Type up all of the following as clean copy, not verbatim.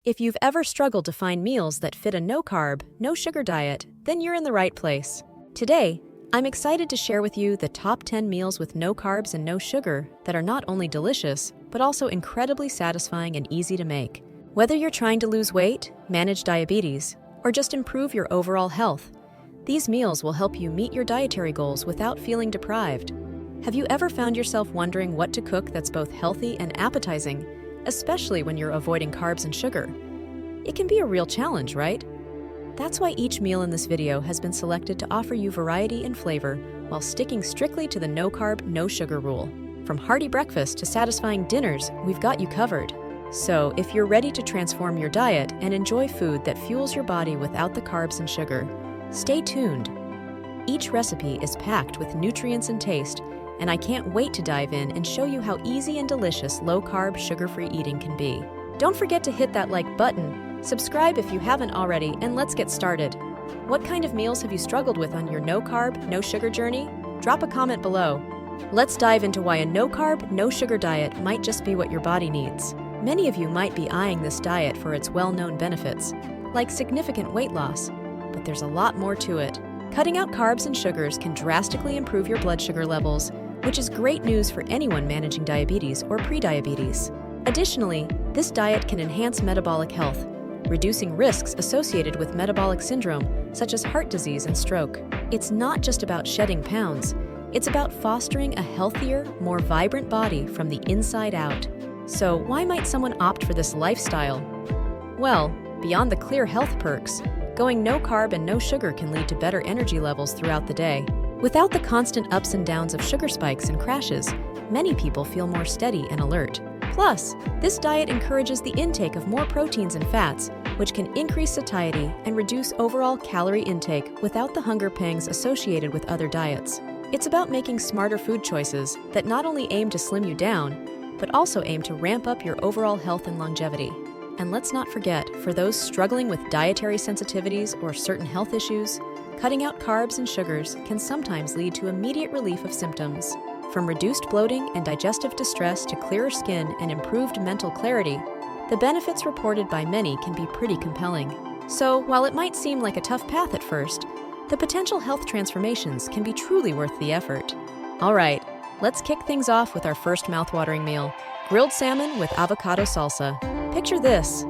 If you've ever struggled to find meals that fit a no-carb, no-sugar diet, then you're in the right place. Today, I'm excited to share with you the top 10 meals with no carbs and no sugar that are not only delicious, but also incredibly satisfying and easy to make. Whether you're trying to lose weight, manage diabetes, or just improve your overall health, these meals will help you meet your dietary goals without feeling deprived. Have you ever found yourself wondering what to cook that's both healthy and appetizing, especially when you're avoiding carbs and sugar? It can be a real challenge, right? That's why each meal in this video has been selected to offer you variety and flavor while sticking strictly to the no-carb, no-sugar rule. From hearty breakfast to satisfying dinners, we've got you covered. So, if you're ready to transform your diet and enjoy food that fuels your body without the carbs and sugar, stay tuned. Each recipe is packed with nutrients and taste, and I can't wait to dive in and show you how easy and delicious low-carb, sugar-free eating can be. Don't forget to hit that like button, subscribe if you haven't already, and let's get started. What kind of meals have you struggled with on your no-carb, no-sugar journey? Drop a comment below. Let's dive into why a no-carb, no-sugar diet might just be what your body needs. Many of you might be eyeing this diet for its well-known benefits, like significant weight loss, but there's a lot more to it. Cutting out carbs and sugars can drastically improve your blood sugar levels, which is great news for anyone managing diabetes or prediabetes. Additionally, this diet can enhance metabolic health, reducing risks associated with metabolic syndrome, such as heart disease and stroke. It's not just about shedding pounds, it's about fostering a healthier, more vibrant body from the inside out. So why might someone opt for this lifestyle? Well, beyond the clear health perks, going no carb and no sugar can lead to better energy levels throughout the day. Without the constant ups and downs of sugar spikes and crashes, many people feel more steady and alert. Plus, this diet encourages the intake of more proteins and fats, which can increase satiety and reduce overall calorie intake without the hunger pangs associated with other diets. It's about making smarter food choices that not only aim to slim you down, but also aim to ramp up your overall health and longevity. And let's not forget, for those struggling with dietary sensitivities or certain health issues, cutting out carbs and sugars can sometimes lead to immediate relief of symptoms. From reduced bloating and digestive distress to clearer skin and improved mental clarity, the benefits reported by many can be pretty compelling. So, while it might seem like a tough path at first, the potential health transformations can be truly worth the effort. All right, let's kick things off with our first mouthwatering meal, grilled salmon with avocado salsa. Picture this: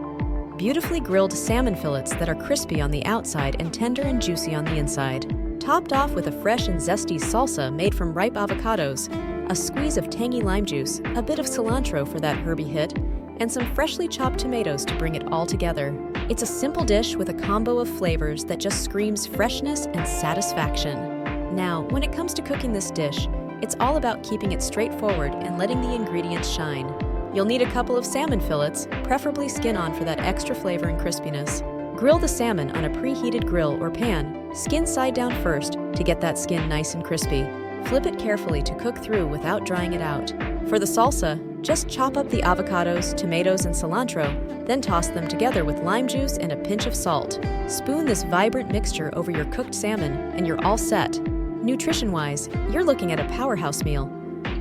beautifully grilled salmon fillets that are crispy on the outside and tender and juicy on the inside. Topped off with a fresh and zesty salsa made from ripe avocados, a squeeze of tangy lime juice, a bit of cilantro for that herby hit, and some freshly chopped tomatoes to bring it all together. It's a simple dish with a combo of flavors that just screams freshness and satisfaction. Now, when it comes to cooking this dish, it's all about keeping it straightforward and letting the ingredients shine. You'll need a couple of salmon fillets, preferably skin-on for that extra flavor and crispiness. Grill the salmon on a preheated grill or pan, skin side down first to get that skin nice and crispy. Flip it carefully to cook through without drying it out. For the salsa, just chop up the avocados, tomatoes, and cilantro, then toss them together with lime juice and a pinch of salt. Spoon this vibrant mixture over your cooked salmon, and you're all set. Nutrition-wise, you're looking at a powerhouse meal.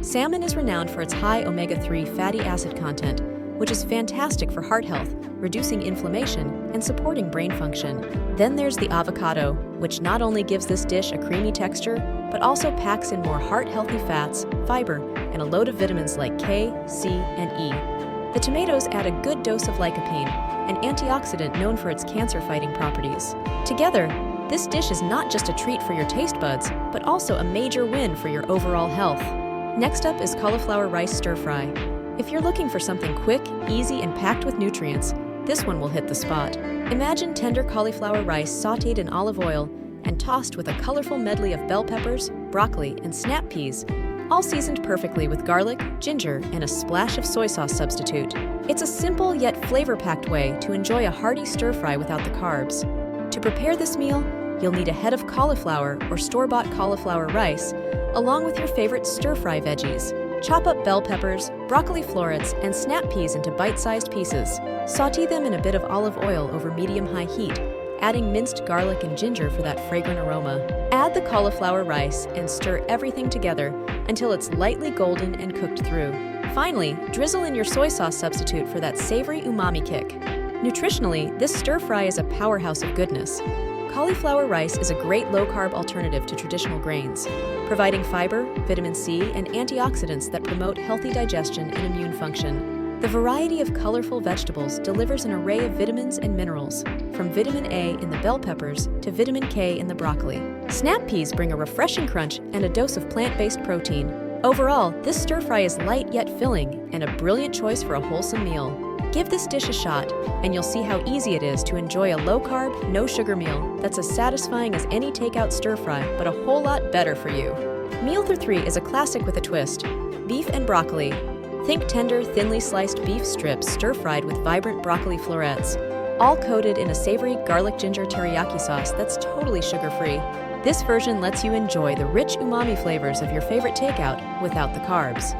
Salmon is renowned for its high omega-3 fatty acid content, which is fantastic for heart health, reducing inflammation, and supporting brain function. Then there's the avocado, which not only gives this dish a creamy texture, but also packs in more heart-healthy fats, fiber, and a load of vitamins like K, C, and E. The tomatoes add a good dose of lycopene, an antioxidant known for its cancer-fighting properties. Together, this dish is not just a treat for your taste buds, but also a major win for your overall health. Next up is cauliflower rice stir-fry. If you're looking for something quick, easy, and packed with nutrients, this one will hit the spot. Imagine tender cauliflower rice sautéed in olive oil and tossed with a colorful medley of bell peppers, broccoli, and snap peas, all seasoned perfectly with garlic, ginger, and a splash of soy sauce substitute. It's a simple yet flavor-packed way to enjoy a hearty stir-fry without the carbs. To prepare this meal, you'll need a head of cauliflower or store-bought cauliflower rice, along with your favorite stir-fry veggies. Chop up bell peppers, broccoli florets, and snap peas into bite-sized pieces. Sauté them in a bit of olive oil over medium-high heat, adding minced garlic and ginger for that fragrant aroma. Add the cauliflower rice and stir everything together until it's lightly golden and cooked through. Finally, drizzle in your soy sauce substitute for that savory umami kick. Nutritionally, this stir-fry is a powerhouse of goodness. Cauliflower rice is a great low-carb alternative to traditional grains, providing fiber, vitamin C, and antioxidants that promote healthy digestion and immune function. The variety of colorful vegetables delivers an array of vitamins and minerals, from vitamin A in the bell peppers to vitamin K in the broccoli. Snap peas bring a refreshing crunch and a dose of plant-based protein. Overall, this stir-fry is light yet filling and a brilliant choice for a wholesome meal. Give this dish a shot, and you'll see how easy it is to enjoy a low-carb, no-sugar meal that's as satisfying as any takeout stir-fry, but a whole lot better for you. Meal 3 is a classic with a twist: beef and broccoli. Think tender, thinly sliced beef strips stir-fried with vibrant broccoli florets, all coated in a savory garlic ginger teriyaki sauce that's totally sugar-free. This version lets you enjoy the rich umami flavors of your favorite takeout without the carbs.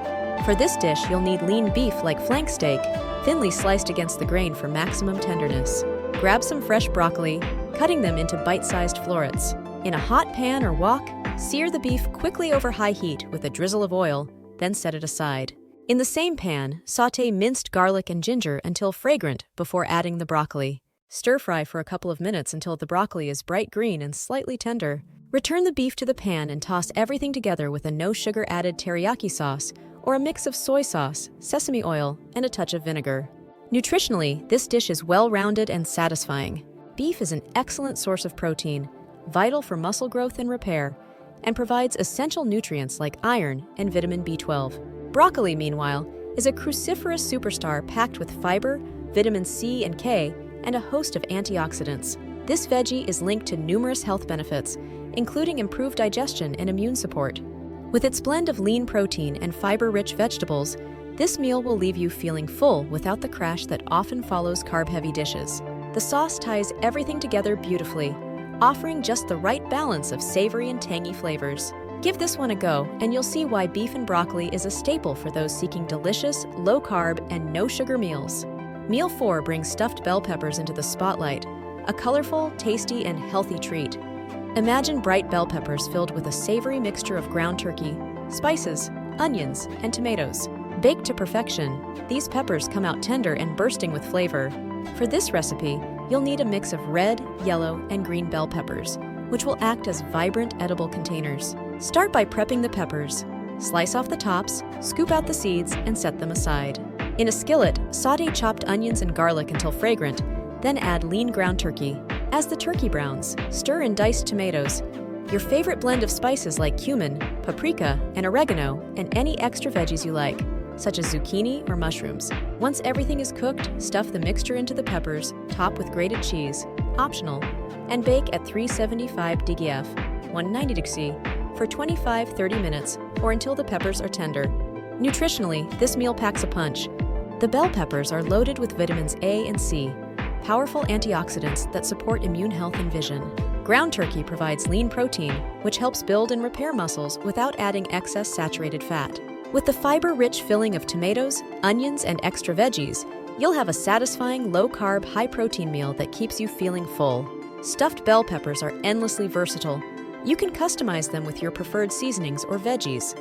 For this dish, you'll need lean beef like flank steak, thinly sliced against the grain for maximum tenderness. Grab some fresh broccoli, cutting them into bite-sized florets. In a hot pan or wok, sear the beef quickly over high heat with a drizzle of oil, then set it aside. In the same pan, sauté minced garlic and ginger until fragrant before adding the broccoli. Stir-fry for a couple of minutes until the broccoli is bright green and slightly tender. Return the beef to the pan and toss everything together with a no-sugar added teriyaki sauce or a mix of soy sauce, sesame oil, and a touch of vinegar. Nutritionally, this dish is well-rounded and satisfying. Beef is an excellent source of protein, vital for muscle growth and repair, and provides essential nutrients like iron and vitamin B12. Broccoli, meanwhile, is a cruciferous superstar packed with fiber, vitamin C and K, and a host of antioxidants. This veggie is linked to numerous health benefits, including improved digestion and immune support. With its blend of lean protein and fiber-rich vegetables, this meal will leave you feeling full without the crash that often follows carb-heavy dishes. The sauce ties everything together beautifully, offering just the right balance of savory and tangy flavors. Give this one a go, and you'll see why beef and broccoli is a staple for those seeking delicious, low-carb, and no-sugar meals. Meal 4 brings stuffed bell peppers into the spotlight, a colorful, tasty, and healthy treat. Imagine bright bell peppers filled with a savory mixture of ground turkey, spices, onions, and tomatoes. Baked to perfection, these peppers come out tender and bursting with flavor. For this recipe, you'll need a mix of red, yellow, and green bell peppers, which will act as vibrant edible containers. Start by prepping the peppers. Slice off the tops, scoop out the seeds, and set them aside. In a skillet, sauté chopped onions and garlic until fragrant, then add lean ground turkey. As the turkey browns, stir in diced tomatoes, your favorite blend of spices like cumin, paprika, and oregano, and any extra veggies you like, such as zucchini or mushrooms. Once everything is cooked, stuff the mixture into the peppers, top with grated cheese, optional, and bake at 375 degf, 190 C, for 25-30 minutes or until the peppers are tender. Nutritionally, this meal packs a punch. The bell peppers are loaded with vitamins A and C, powerful antioxidants that support immune health and vision. Ground turkey provides lean protein, which helps build and repair muscles without adding excess saturated fat. With the fiber-rich filling of tomatoes, onions, and extra veggies, you'll have a satisfying, low-carb, high-protein meal that keeps you feeling full. Stuffed bell peppers are endlessly versatile. You can customize them with your preferred seasonings or veggies.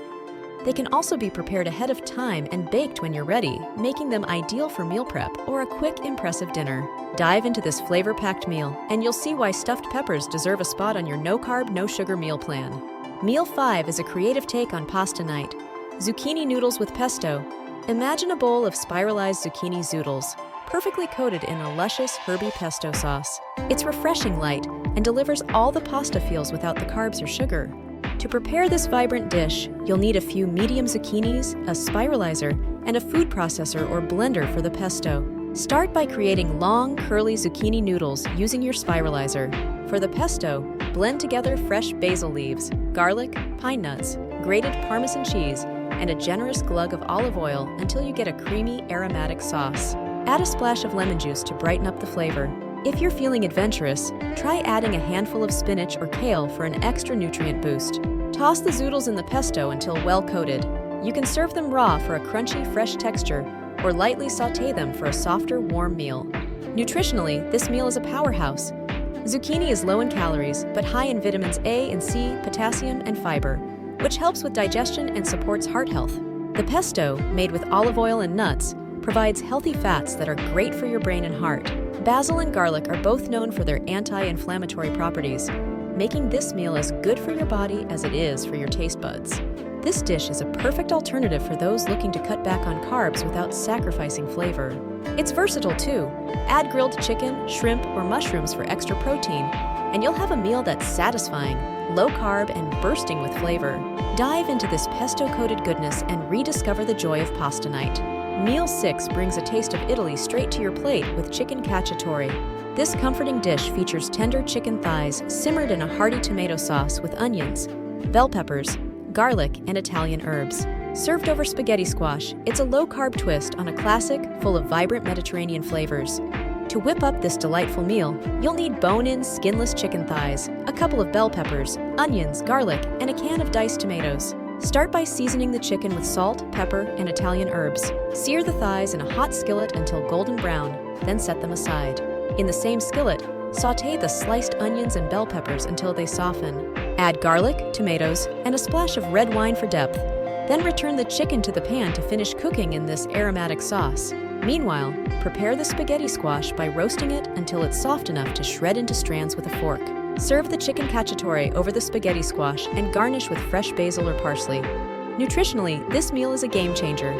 They can also be prepared ahead of time and baked when you're ready, making them ideal for meal prep or a quick, impressive dinner. Dive into this flavor-packed meal, and you'll see why stuffed peppers deserve a spot on your no-carb, no-sugar meal plan. Meal 5 is a creative take on pasta night. Zucchini noodles with pesto. Imagine a bowl of spiralized zucchini zoodles, perfectly coated in a luscious, herby pesto sauce. It's refreshing light and delivers all the pasta feels without the carbs or sugar. To prepare this vibrant dish, you'll need a few medium zucchinis, a spiralizer, and a food processor or blender for the pesto. Start by creating long, curly zucchini noodles using your spiralizer. For the pesto, blend together fresh basil leaves, garlic, pine nuts, grated Parmesan cheese, and a generous glug of olive oil until you get a creamy, aromatic sauce. Add a splash of lemon juice to brighten up the flavor. If you're feeling adventurous, try adding a handful of spinach or kale for an extra nutrient boost. Toss the zoodles in the pesto until well coated. You can serve them raw for a crunchy, fresh texture, or lightly sauté them for a softer, warm meal. Nutritionally, this meal is a powerhouse. Zucchini is low in calories, but high in vitamins A and C, potassium, and fiber, which helps with digestion and supports heart health. The pesto, made with olive oil and nuts, provides healthy fats that are great for your brain and heart. Basil and garlic are both known for their anti-inflammatory properties, making this meal as good for your body as it is for your taste buds. This dish is a perfect alternative for those looking to cut back on carbs without sacrificing flavor. It's versatile too. Add grilled chicken, shrimp, or mushrooms for extra protein, and you'll have a meal that's satisfying, low carb, and bursting with flavor. Dive into this pesto-coated goodness and rediscover the joy of pasta night. Meal 6 brings a taste of Italy straight to your plate with chicken cacciatore. This comforting dish features tender chicken thighs simmered in a hearty tomato sauce with onions, bell peppers, garlic, and Italian herbs. Served over spaghetti squash, it's a low-carb twist on a classic full of vibrant Mediterranean flavors. To whip up this delightful meal, you'll need bone-in, skinless chicken thighs, a couple of bell peppers, onions, garlic, and a can of diced tomatoes. Start by seasoning the chicken with salt, pepper, and Italian herbs. Sear the thighs in a hot skillet until golden brown, then set them aside. In the same skillet, sauté the sliced onions and bell peppers until they soften. Add garlic, tomatoes, and a splash of red wine for depth. Then return the chicken to the pan to finish cooking in this aromatic sauce. Meanwhile, prepare the spaghetti squash by roasting it until it's soft enough to shred into strands with a fork. Serve the chicken cacciatore over the spaghetti squash and garnish with fresh basil or parsley. Nutritionally, this meal is a game changer.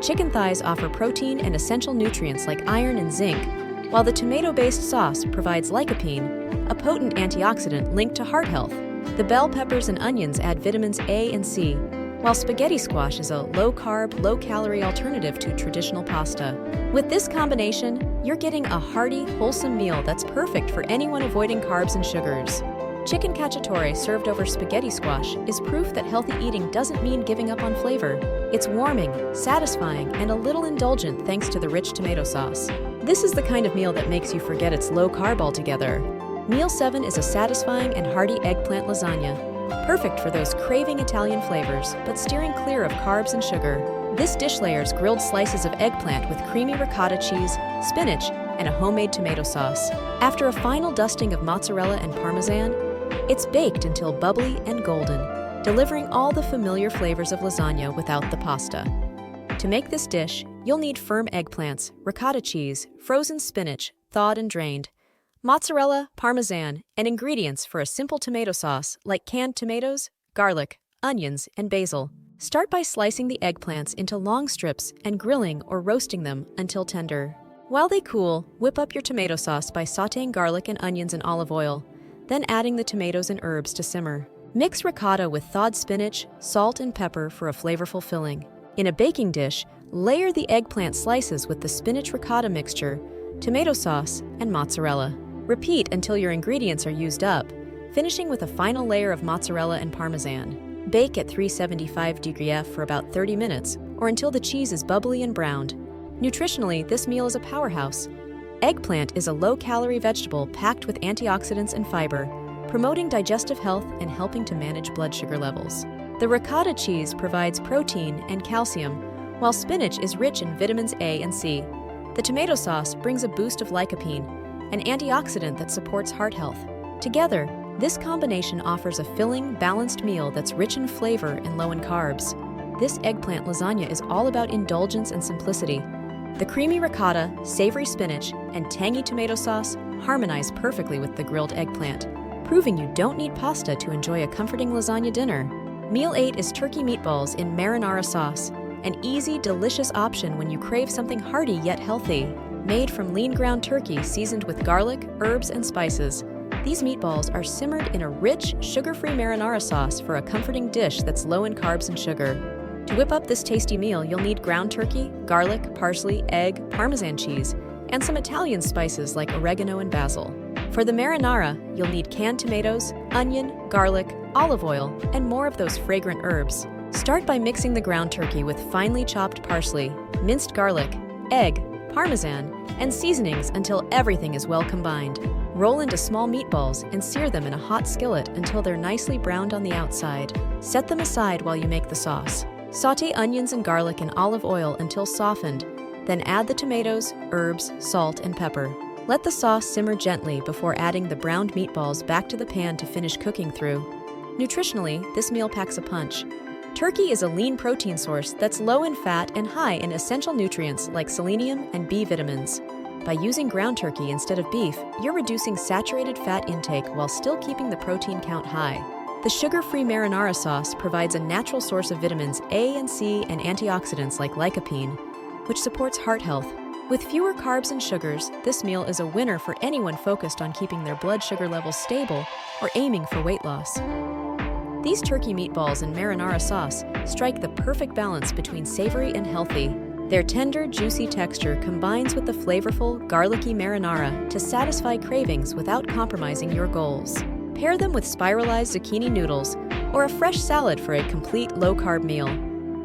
Chicken thighs offer protein and essential nutrients like iron and zinc, while the tomato-based sauce provides lycopene, a potent antioxidant linked to heart health. The bell peppers and onions add vitamins A and C, while spaghetti squash is a low-carb, low-calorie alternative to traditional pasta. With this combination, you're getting a hearty, wholesome meal that's perfect for anyone avoiding carbs and sugars. Chicken cacciatore served over spaghetti squash is proof that healthy eating doesn't mean giving up on flavor. It's warming, satisfying, and a little indulgent thanks to the rich tomato sauce. This is the kind of meal that makes you forget it's low carb altogether. Meal 7 is a satisfying and hearty eggplant lasagna, perfect for those craving Italian flavors but steering clear of carbs and sugar. This dish layers grilled slices of eggplant with creamy ricotta cheese, spinach, and a homemade tomato sauce. After a final dusting of mozzarella and parmesan, it's baked until bubbly and golden, delivering all the familiar flavors of lasagna without the pasta. To make this dish, you'll need firm eggplants, ricotta cheese, frozen spinach, thawed and drained, mozzarella, parmesan, and ingredients for a simple tomato sauce like canned tomatoes, garlic, onions, and basil. Start by slicing the eggplants into long strips and grilling or roasting them until tender. While they cool, whip up your tomato sauce by sautéing garlic and onions in olive oil, then adding the tomatoes and herbs to simmer. Mix ricotta with thawed spinach, salt, and pepper for a flavorful filling. In a baking dish, layer the eggplant slices with the spinach ricotta mixture, tomato sauce, and mozzarella. Repeat until your ingredients are used up, finishing with a final layer of mozzarella and parmesan. Bake at 375 F for about 30 minutes, or until the cheese is bubbly and browned. Nutritionally, this meal is a powerhouse. Eggplant is a low-calorie vegetable packed with antioxidants and fiber, promoting digestive health and helping to manage blood sugar levels. The ricotta cheese provides protein and calcium, while spinach is rich in vitamins A and C. The tomato sauce brings a boost of lycopene, an antioxidant that supports heart health. Together, this combination offers a filling, balanced meal that's rich in flavor and low in carbs. This eggplant lasagna is all about indulgence and simplicity. The creamy ricotta, savory spinach, and tangy tomato sauce harmonize perfectly with the grilled eggplant, proving you don't need pasta to enjoy a comforting lasagna dinner. Meal 8 is turkey meatballs in marinara sauce, an easy, delicious option when you crave something hearty yet healthy. Made from lean ground turkey seasoned with garlic, herbs, and spices, these meatballs are simmered in a rich, sugar-free marinara sauce for a comforting dish that's low in carbs and sugar. To whip up this tasty meal, you'll need ground turkey, garlic, parsley, egg, Parmesan cheese, and some Italian spices like oregano and basil. For the marinara, you'll need canned tomatoes, onion, garlic, olive oil, and more of those fragrant herbs. Start by mixing the ground turkey with finely chopped parsley, minced garlic, egg, Parmesan, and seasonings until everything is well combined. Roll into small meatballs and sear them in a hot skillet until they're nicely browned on the outside. Set them aside while you make the sauce. Sauté onions and garlic in olive oil until softened, then add the tomatoes, herbs, salt, and pepper. Let the sauce simmer gently before adding the browned meatballs back to the pan to finish cooking through. Nutritionally, this meal packs a punch. Turkey is a lean protein source that's low in fat and high in essential nutrients like selenium and B vitamins. By using ground turkey instead of beef, you're reducing saturated fat intake while still keeping the protein count high. The sugar-free marinara sauce provides a natural source of vitamins A and C and antioxidants like lycopene, which supports heart health. With fewer carbs and sugars, this meal is a winner for anyone focused on keeping their blood sugar levels stable or aiming for weight loss. These turkey meatballs and marinara sauce strike the perfect balance between savory and healthy. Their tender, juicy texture combines with the flavorful, garlicky marinara to satisfy cravings without compromising your goals. Pair them with spiralized zucchini noodles or a fresh salad for a complete low-carb meal.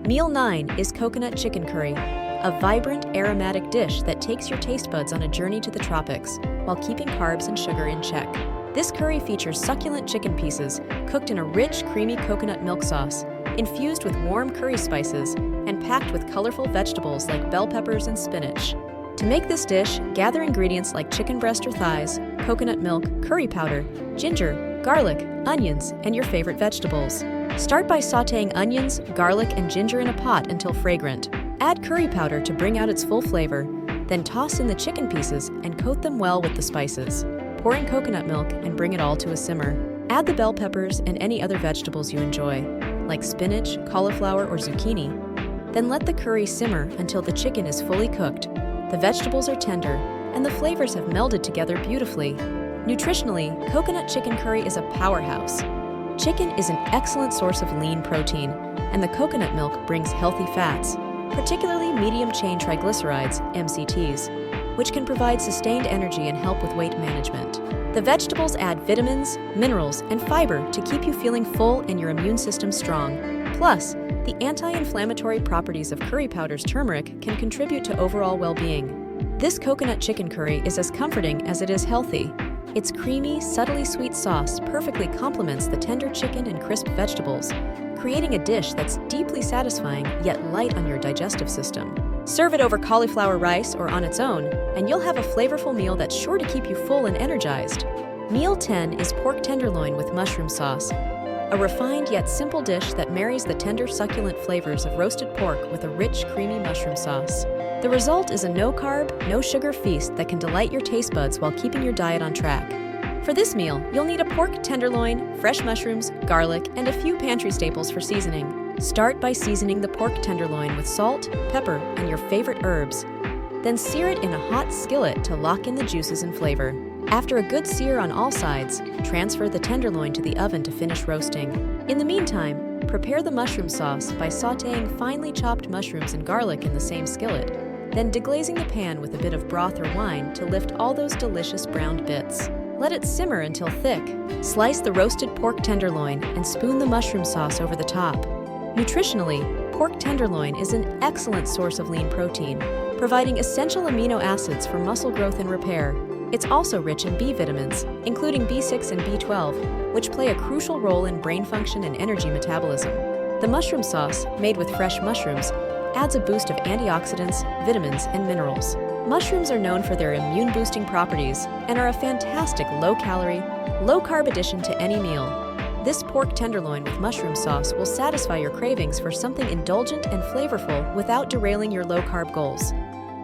Meal 9 is coconut chicken curry, a vibrant, aromatic dish that takes your taste buds on a journey to the tropics while keeping carbs and sugar in check. This curry features succulent chicken pieces cooked in a rich, creamy coconut milk sauce, infused with warm curry spices, and packed with colorful vegetables like bell peppers and spinach. To make this dish, gather ingredients like chicken breast or thighs, coconut milk, curry powder, ginger, garlic, onions, and your favorite vegetables. Start by sautéing onions, garlic, and ginger in a pot until fragrant. Add curry powder to bring out its full flavor, then toss in the chicken pieces and coat them well with the spices. Pour in coconut milk and bring it all to a simmer. Add the bell peppers and any other vegetables you enjoy, like spinach, cauliflower, or zucchini. Then let the curry simmer until the chicken is fully cooked. The vegetables are tender, and the flavors have melded together beautifully. Nutritionally, coconut chicken curry is a powerhouse. Chicken is an excellent source of lean protein, and the coconut milk brings healthy fats, particularly medium-chain triglycerides, MCTs, which can provide sustained energy and help with weight management. The vegetables add vitamins, minerals, and fiber to keep you feeling full and your immune system strong. Plus, the anti-inflammatory properties of curry powder's turmeric can contribute to overall well-being. This coconut chicken curry is as comforting as it is healthy. Its creamy, subtly sweet sauce perfectly complements the tender chicken and crisp vegetables, creating a dish that's deeply satisfying yet light on your digestive system. Serve it over cauliflower rice or on its own, and you'll have a flavorful meal that's sure to keep you full and energized. Meal 10 is pork tenderloin with mushroom sauce, a refined yet simple dish that marries the tender, succulent flavors of roasted pork with a rich, creamy mushroom sauce. The result is a no-carb, no-sugar feast that can delight your taste buds while keeping your diet on track. For this meal, you'll need a pork tenderloin, fresh mushrooms, garlic, and a few pantry staples for seasoning. Start by seasoning the pork tenderloin with salt, pepper, and your favorite herbs. Then sear it in a hot skillet to lock in the juices and flavor. After a good sear on all sides, transfer the tenderloin to the oven to finish roasting. In the meantime, prepare the mushroom sauce by sautéing finely chopped mushrooms and garlic in the same skillet, then deglazing the pan with a bit of broth or wine to lift all those delicious browned bits. Let it simmer until thick. Slice the roasted pork tenderloin and spoon the mushroom sauce over the top. Nutritionally, pork tenderloin is an excellent source of lean protein, providing essential amino acids for muscle growth and repair. It's also rich in B vitamins, including B6 and B12, which play a crucial role in brain function and energy metabolism. The mushroom sauce, made with fresh mushrooms, adds a boost of antioxidants, vitamins, and minerals. Mushrooms are known for their immune-boosting properties and are a fantastic low-calorie, low-carb addition to any meal. This pork tenderloin with mushroom sauce will satisfy your cravings for something indulgent and flavorful without derailing your low-carb goals.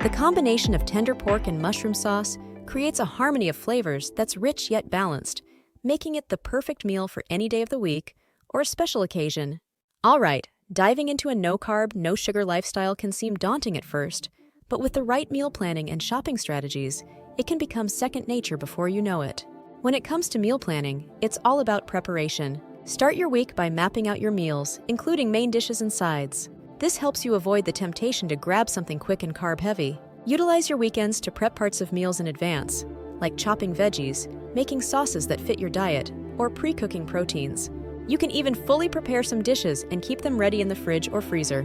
The combination of tender pork and mushroom sauce creates a harmony of flavors that's rich yet balanced, making it the perfect meal for any day of the week or a special occasion. All right, diving into a no-carb, no-sugar lifestyle can seem daunting at first, but with the right meal planning and shopping strategies, it can become second nature before you know it. When it comes to meal planning, it's all about preparation. Start your week by mapping out your meals, including main dishes and sides. This helps you avoid the temptation to grab something quick and carb-heavy. Utilize your weekends to prep parts of meals in advance, like chopping veggies, making sauces that fit your diet, or pre-cooking proteins. You can even fully prepare some dishes and keep them ready in the fridge or freezer.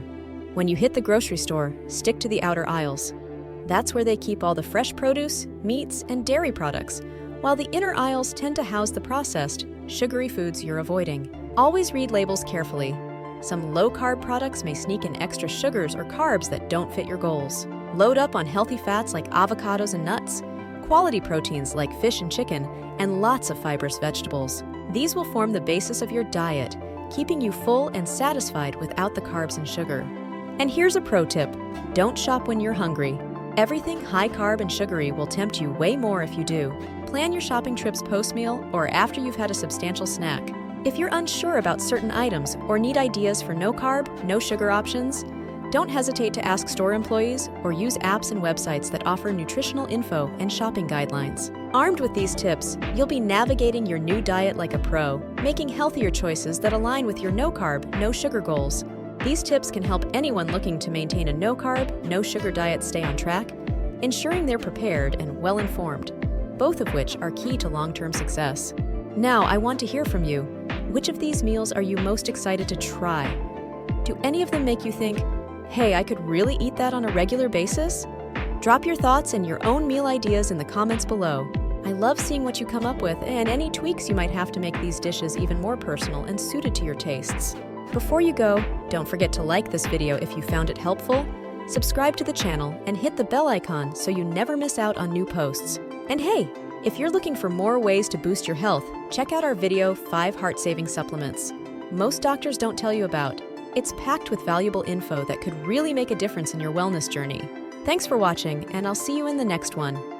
When you hit the grocery store, stick to the outer aisles. That's where they keep all the fresh produce, meats, and dairy products, while the inner aisles tend to house the processed, sugary foods you're avoiding. Always read labels carefully. Some low-carb products may sneak in extra sugars or carbs that don't fit your goals. Load up on healthy fats like avocados and nuts, quality proteins like fish and chicken, and lots of fibrous vegetables. These will form the basis of your diet, keeping you full and satisfied without the carbs and sugar. And here's a pro tip: don't shop when you're hungry. Everything high carb and sugary will tempt you way more if you do. Plan your shopping trips post-meal or after you've had a substantial snack. If you're unsure about certain items or need ideas for no-carb, no-sugar options, don't hesitate to ask store employees or use apps and websites that offer nutritional info and shopping guidelines. Armed with these tips, you'll be navigating your new diet like a pro, making healthier choices that align with your no-carb, no-sugar goals. These tips can help anyone looking to maintain a no-carb, no-sugar diet stay on track, ensuring they're prepared and well-informed, both of which are key to long-term success. Now, I want to hear from you. Which of these meals are you most excited to try? Do any of them make you think, hey, I could really eat that on a regular basis? Drop your thoughts and your own meal ideas in the comments below. I love seeing what you come up with and any tweaks you might have to make these dishes even more personal and suited to your tastes. Before you go, don't forget to like this video if you found it helpful, subscribe to the channel, and hit the bell icon so you never miss out on new posts. And hey, if you're looking for more ways to boost your health, check out our video 5 heart-saving supplements most doctors don't tell you about. It's packed with valuable info that could really make a difference in your wellness journey. Thanks for watching, and I'll see you in the next one.